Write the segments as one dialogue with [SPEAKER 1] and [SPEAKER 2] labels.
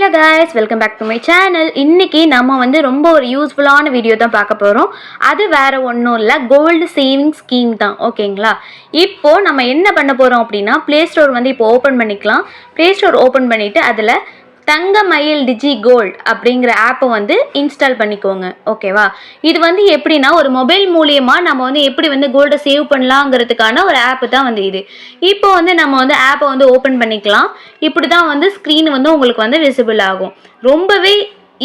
[SPEAKER 1] Hello guys, welcome back to my channel. இன்னைக்கு நம்ம வந்து ரொம்ப ஒரு யூஸ்ஃபுல்லான வீடியோ தான் பார்க்க போறோம். அது வேற ஒண்ணும் இல்ல, கோல்ட் சேவிங் ஸ்கீம் தான். ஓகேங்களா? இப்போ நம்ம என்ன பண்ண போறோம் அப்படினா Play Store வந்து இப்போ ஓபன் பண்ணிக்கலாம். Play Store ஓபன் பண்ணிட்டு அதுல தங்கமயில் டிஜி கோல்ட் அப்படிங்கிற ஆப்பை வந்து இன்ஸ்டால் பண்ணிக்கோங்க. ஓகேவா? இது வந்து எப்படின்னா ஒரு மொபைல் மூலியமா நம்ம வந்து எப்படி வந்து கோல்டை சேவ் பண்ணலாங்கிறதுக்கான ஒரு ஆப் தான் வந்து இது. இப்போ வந்து நம்ம வந்து ஆப்பை வந்து ஓப்பன் பண்ணிக்கலாம். இப்படி தான் வந்து ஸ்க்ரீன் வந்து உங்களுக்கு வந்து விசிபிள் ஆகும். ரொம்பவே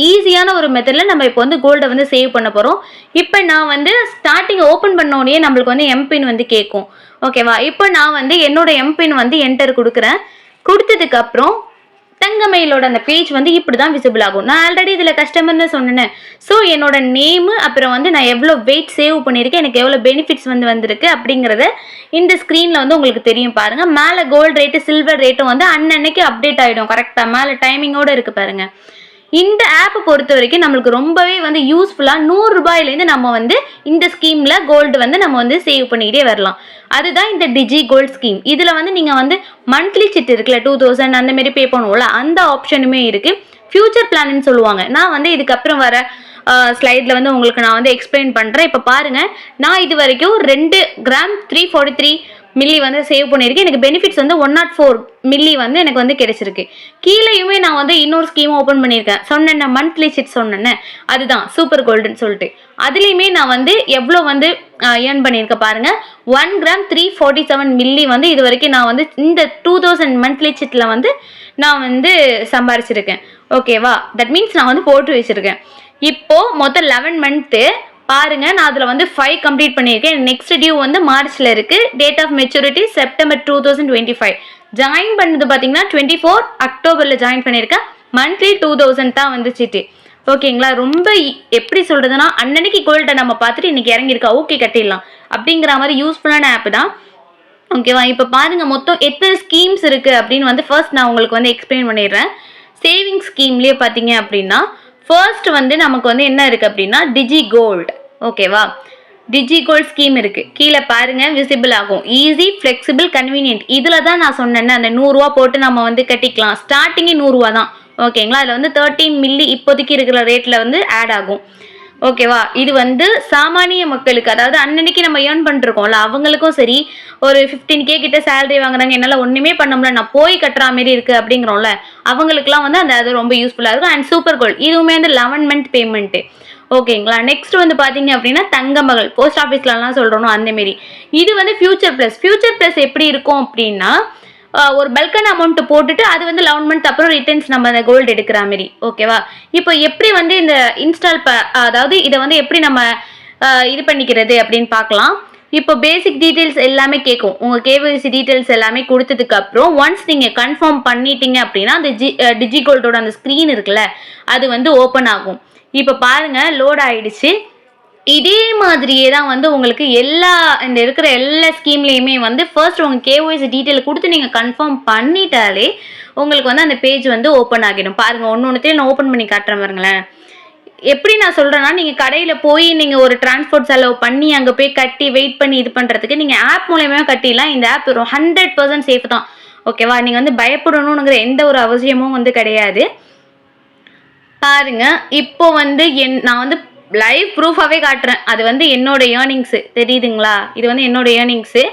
[SPEAKER 1] ஈஸியான ஒரு மெத்தடில் நம்ம இப்போ வந்து கோல்டை வந்து சேவ் பண்ண போகிறோம். இப்போ நான் வந்து ஸ்டார்டிங் ஓப்பன் பண்ணோடனே நம்மளுக்கு வந்து எம்பின் வந்து கேட்கும். ஓகேவா? இப்போ நான் வந்து என்னோட எம்பின் வந்து என்டர் கொடுக்குறேன். கொடுத்ததுக்கப்புறம் தங்கமயிலோட அந்த பேஜ் வந்து இப்படி தான் விசிபிள் ஆகும். நான் ஆல்ரெடி இதில் கஸ்டமர்னு சொன்னேன். ஸோ என்னோட நேமு, அப்புறம் வந்து நான் எவ்வளோ வெயிட் சேவ் பண்ணியிருக்கேன், எனக்கு எவ்வளோ பெனிஃபிட்ஸ் வந்து வந்திருக்கு அப்படிங்கிறத இந்த ஸ்க்ரீனில் வந்து உங்களுக்கு தெரியும் பாருங்கள். மேலே கோல்டு ரேட்டு சில்வர் ரேட்டும் வந்து அன்னன்னைக்கு அப்டேட் ஆகிடும். கரெக்டாக மேலே டைமிங்கோடு இருக்குது பாருங்கள். இந்த ஆப்பை பொறுத்த வரைக்கும் நம்மளுக்கு ரொம்பவே வந்து யூஸ்ஃபுல்லாக 100 ரூபாயிலேருந்து நம்ம வந்து இந்த ஸ்கீமில் கோல்டு வந்து நம்ம வந்து சேவ் பண்ணிக்கிட்டே வரலாம். அதுதான் இந்த டிஜி கோல்ட் ஸ்கீம். இதில் வந்து நீங்கள் வந்து மந்த்லி சிட் இருக்குல்ல, 2000 அந்த மாதிரி பே பண்ணுவோம்ல, அந்த ஆப்ஷனுமே இருக்குது. ஃபியூச்சர் பிளான்னு சொல்லுவாங்க. நான் வந்து இதுக்கப்புறம் வர ஸ்லைடில் வந்து உங்களுக்கு நான் வந்து எக்ஸ்பிளைன் பண்ணுறேன். இப்போ பாருங்கள், நான் இது வரைக்கும் 2 கிராம் 343 மில்லி வந்து சேவ் பண்ணியிருக்கேன். எனக்கு பெனிஃபிட்ஸ் வந்து 104 மில்லி வந்து எனக்கு வந்து கிடைச்சிருக்கு. கீழேயுமே நான் வந்து இன்னொரு ஸ்கீம் ஓப்பன் பண்ணியிருக்கேன். சொன்னேன் மந்த்லி சிட் சொன்னேன்னு, அதுதான் சூப்பர் கோல்டுன்னு சொல்லிட்டு. அதுலேயுமே நான் வந்து எவ்வளோ வந்து ஏர்ன் பண்ணியிருக்கேன் பாருங்கள். 1 கிராம் 347 மில்லி வந்து இது வரைக்கும் நான் வந்து இந்த 2000 மந்த்லி சிட்டில் வந்து நான் வந்து சம்பாரிச்சிருக்கேன். ஓகேவா? தட் மீன்ஸ் நான் வந்து போட்டு வச்சுருக்கேன். இப்போது மொத்தம் 11 மந்த்து பாருங்க. நான் அதில் வந்து 5 கம்ப்ளீட் பண்ணியிருக்கேன். நெக்ஸ்ட் டியூ வந்து மார்ச்சில் இருக்குது. Date of maturity September 2025. Join பண்ணது பார்த்தீங்கன்னா 24 அக்டோபரில் ஜாயின் பண்ணியிருக்கேன். மந்த்லி 2000 தான் வந்துச்சுட்டு. ஓகேங்களா? ரொம்ப எப்படி சொல்கிறதுனா, அன்னன்னைக்கு கோல்டை நம்ம பார்த்துட்டு இன்றைக்கி இறங்கியிருக்கா, ஓகே கட்டிடலாம் அப்படிங்கிற மாதிரி யூஸ்ஃபுல்லான ஆப் தான். ஓகேவா? இப்போ பாருங்கள், மொத்தம் எத்தனை ஸ்கீம்ஸ் இருக்குது அப்படின்னு வந்து ஃபர்ஸ்ட் நான் உங்களுக்கு வந்து எக்ஸ்பிளைன் பண்ணிடுறேன். சேவிங் ஸ்கீம்லேயே பார்த்தீங்க அப்படின்னா ஃபர்ஸ்ட் வந்து நமக்கு வந்து என்ன இருக்குது அப்படின்னா டிஜி கோல்டு. ஓகேவா? டிஜி கோல்ட் ஸ்கீம் இருக்குது. கீழே பாருங்கள், விசிபிள் ஆகும். Easy, flexible, convenient. இதில் தான் நான் சொன்னேன்னு அந்த 100 ரூபா போட்டு நம்ம வந்து கட்டிக்கலாம். ஸ்டார்டிங்கே 100 ரூபா தான். ஓகேங்களா? அதில் வந்து 13 மில்லி இப்போதைக்கு இருக்கிற ரேட்டில் வந்து ஆட் ஆகும். ஓகேவா? இது வந்து சாமானிய மக்களுக்கு, அதாவது அன்னன்னைக்கு நம்ம ஏர்ன் பண்ணிருக்கோம்ல, அவங்களுக்கும் சரி, ஒரு 15K கிட்ட சேலரி வாங்குறாங்க, என்னால் ஒன்றுமே பண்ண முடியல, நான் போய் கட்டுற மாரி இருக்குது அப்படிங்கிறோம்ல, அவங்களுக்குலாம் வந்து அந்த அது ரொம்ப யூஸ்ஃபுல்லாக இருக்கும். அண்ட் சூப்பர் கோல்டு இதுவுமே வந்து 11 மந்த் பேமெண்ட்டு. ஓகேங்களா? நெக்ஸ்ட் வந்து பார்த்தீங்க அப்படின்னா தங்கமகள், போஸ்ட் ஆஃபீஸ்லலாம் சொல்கிறோம் அந்தமாரி. இது வந்து ஃபியூச்சர் ப்ளஸ். ஃபியூச்சர் ப்ளஸ் எப்படி இருக்கும் அப்படின்னா, ஒரு பல்கான அமௌண்ட் போட்டுட்டு அது வந்து 11 மந்த் அப்புறம் ரிட்டர்ன்ஸ் நம்ம அந்த கோல்டு எடுக்கிற மாதிரி. ஓகேவா? இப்போ எப்படி வந்து இந்த அதாவது இதை வந்து எப்படி நம்ம இது பண்ணிக்கிறது அப்படின்னு பார்க்கலாம். இப்போ பேசிக் டீட்டெயில்ஸ் எல்லாமே கேட்கும். உங்கள் KYC டீட்டெயில்ஸ் எல்லாமே கொடுத்ததுக்கு அப்புறம் ஒன்ஸ் நீங்கள் கன்ஃபார்ம் பண்ணிட்டீங்க அப்படின்னா அந்த டிஜி கோல்டோட அந்த ஸ்க்ரீன் இருக்குல்ல, அது வந்து ஓப்பன் ஆகும். இப்போ பாருங்கள், லோட் ஆகிடுச்சு. இதே மாதிரியே தான் வந்து உங்களுக்கு இந்த இருக்கிற எல்லா ஸ்கீம்லேயுமே வந்து ஃபர்ஸ்ட் உங்கள் KYC டீட்டெயில் கொடுத்து நீங்கள் கன்ஃபார்ம் பண்ணிட்டாலே உங்களுக்கு வந்து அந்த பேஜ் வந்து ஓப்பன் ஆகிடும். பாருங்கள், ஒன்றுத்தையும் நான் ஓப்பன் பண்ணி காட்டுறேன் பாருங்களேன். எப்படி நான் சொல்கிறேன்னா, நீங்கள் கடையில் போய் நீங்கள் ஒரு டிரான்ஸ்போர்ட் செலவு பண்ணி அங்கே போய் கட்டி வெயிட் பண்ணி இது பண்ணுறதுக்கு நீங்கள் ஆப் மூலயமா கட்டிடலாம். இந்த ஆப் 100% சேஃப் தான். ஓகேவா? நீங்கள் வந்து பயப்படணுங்கிற எந்த ஒரு அவசியமும் வந்து கிடையாது. பாருங்கள், இப்போ வந்து நான் வந்து லைவ் ப்ரூஃபாகவே காட்டுறேன். அது வந்து என்னோட ஏர்னிங்ஸு, தெரியுதுங்களா? இது வந்து என்னோட ஏர்னிங்ஸு.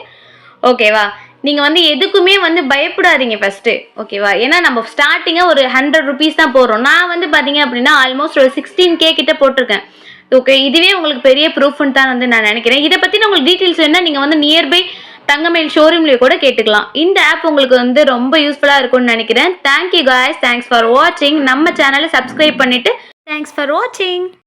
[SPEAKER 1] ஓகேவா? நீங்கள் வந்து எதுக்குமே வந்து பயப்படாதீங்க ஃபஸ்ட்டு. ஓகேவா? ஏன்னா நம்ம ஸ்டார்டிங்காக ஒரு 100 ருபீஸ் தான் போடுறோம். நான் வந்து பார்த்தீங்க அப்படின்னா ஆல்மோஸ்ட் ஒரு 16K கிட்ட போட்டிருக்கேன். ஓகே, இதுவே உங்களுக்கு பெரிய ப்ரூஃப்னு தான் வந்து நான் நினைக்கிறேன். இதை பற்றி உங்களுக்கு டீட்டெயில்ஸ் வேணால் நீங்கள் வந்து நியர்பை தங்கமயில் ஷோரூம்லேயே கூட கேட்டுக்கலாம். இந்த ஆப் உங்களுக்கு வந்து ரொம்ப யூஸ்ஃபுல்லாக இருக்கும்னு நினைக்கிறேன். தேங்க்யூ காய்ஸ், தேங்க்ஸ் ஃபார் வாட்சிங். நம்ம சேனலை சப்ஸ்கிரைப் பண்ணிவிட்டு தேங்க்ஸ் ஃபார் வாட்சிங்.